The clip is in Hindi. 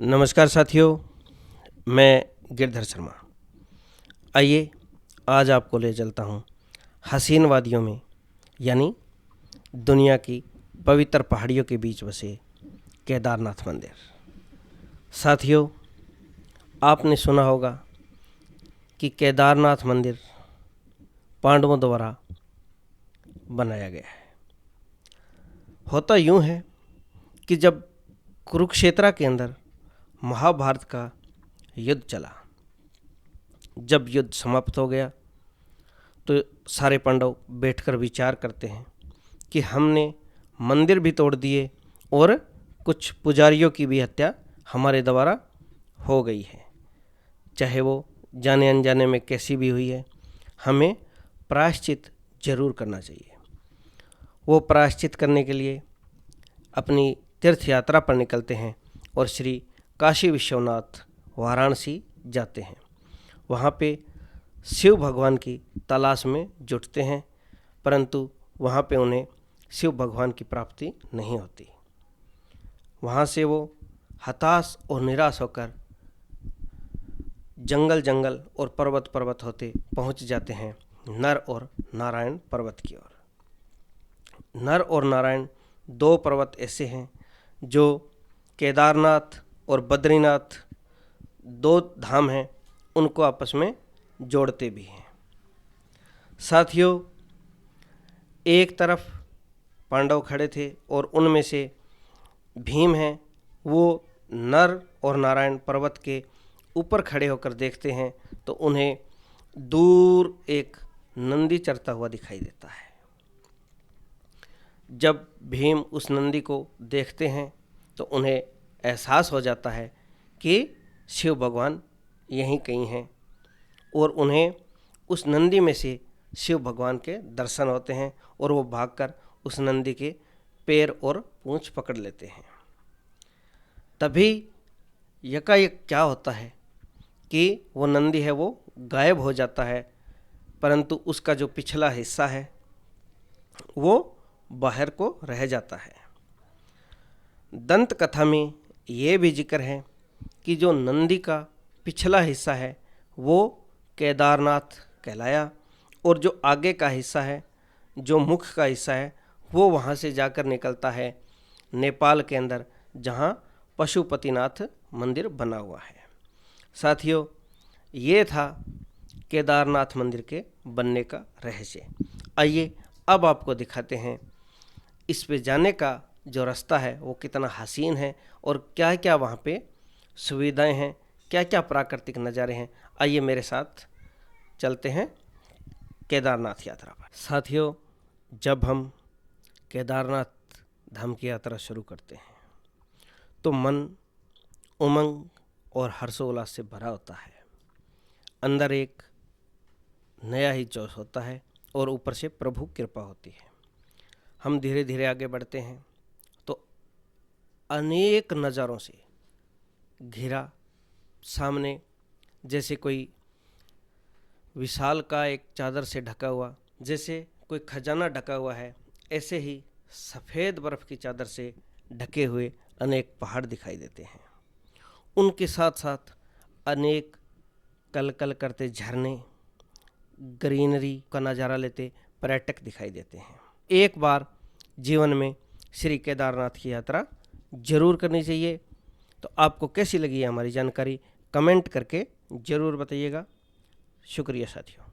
नमस्कार साथियों, मैं गिरधर शर्मा। आइए आज आपको ले चलता हूँ हसीन वादियों में, यानी दुनिया की पवित्र पहाड़ियों के बीच बसे केदारनाथ मंदिर। साथियों, आपने सुना होगा कि केदारनाथ मंदिर पांडवों द्वारा बनाया गया है। होता यूँ है कि जब कुरुक्षेत्र के अंदर महाभारत का युद्ध चला, जब युद्ध समाप्त हो गया तो सारे पांडव बैठकर विचार करते हैं कि हमने मंदिर भी तोड़ दिए और कुछ पुजारियों की भी हत्या हमारे द्वारा हो गई है। चाहे वो जाने अनजाने में कैसी भी हुई है, हमें प्रायश्चित जरूर करना चाहिए। वो प्रायश्चित करने के लिए अपनी तीर्थ यात्रा पर निकलते हैं और श्री काशी विश्वनाथ वाराणसी जाते हैं। वहाँ पे शिव भगवान की तलाश में जुटते हैं, परंतु वहाँ पे उन्हें शिव भगवान की प्राप्ति नहीं होती। वहाँ से वो हताश और निराश होकर जंगल जंगल और पर्वत पर्वत होते पहुँच जाते हैं नर और नारायण पर्वत की ओर। नर और नारायण दो पर्वत ऐसे हैं जो केदारनाथ और बद्रीनाथ दो धाम हैं, उनको आपस में जोड़ते भी हैं। साथियों, एक तरफ पांडव खड़े थे और उनमें से भीम हैं, वो नर और नारायण पर्वत के ऊपर खड़े होकर देखते हैं तो उन्हें दूर एक नंदी चरता हुआ दिखाई देता है। जब भीम उस नंदी को देखते हैं तो उन्हें एहसास हो जाता है कि शिव भगवान यहीं कहीं हैं और उन्हें उस नंदी में से शिव भगवान के दर्शन होते हैं और वो भागकर उस नंदी के पैर और पूंछ पकड़ लेते हैं। तभी यकायक क्या होता है कि वो नंदी है वो गायब हो जाता है, परंतु उसका जो पिछला हिस्सा है वो बाहर को रह जाता है। दंत कथा में ये भी जिक्र है कि जो नंदी का पिछला हिस्सा है वो केदारनाथ कहलाया और जो आगे का हिस्सा है, जो मुख का हिस्सा है, वो वहाँ से जाकर निकलता है नेपाल के अंदर, जहाँ पशुपतिनाथ मंदिर बना हुआ है। साथियों, ये था केदारनाथ मंदिर के बनने का रहस्य। आइए अब आपको दिखाते हैं इस पे जाने का जो रास्ता है वो कितना हसीन है और क्या क्या वहाँ पे सुविधाएं हैं, क्या क्या प्राकृतिक नज़ारे हैं। आइए मेरे साथ चलते हैं केदारनाथ यात्रा पर। साथियों, जब हम केदारनाथ धाम की यात्रा शुरू करते हैं तो मन उमंग और हर्षोल्लास से भरा होता है। अंदर एक नया ही जोश होता है और ऊपर से प्रभु कृपा होती है। हम धीरे धीरे आगे बढ़ते हैं तो अनेक नज़ारों से घिरा सामने जैसे कोई विशाल का एक चादर से ढका हुआ, जैसे कोई खजाना ढका हुआ है, ऐसे ही सफ़ेद बर्फ़ की चादर से ढके हुए अनेक पहाड़ दिखाई देते हैं। उनके साथ साथ अनेक कल कल करते झरने, ग्रीनरी का नज़ारा लेते पर्यटक दिखाई देते हैं। एक बार जीवन में श्री केदारनाथ की यात्रा जरूर करनी चाहिए। तो आपको कैसी लगी है हमारी जानकारी, कमेंट करके ज़रूर बताइएगा। शुक्रिया साथियों।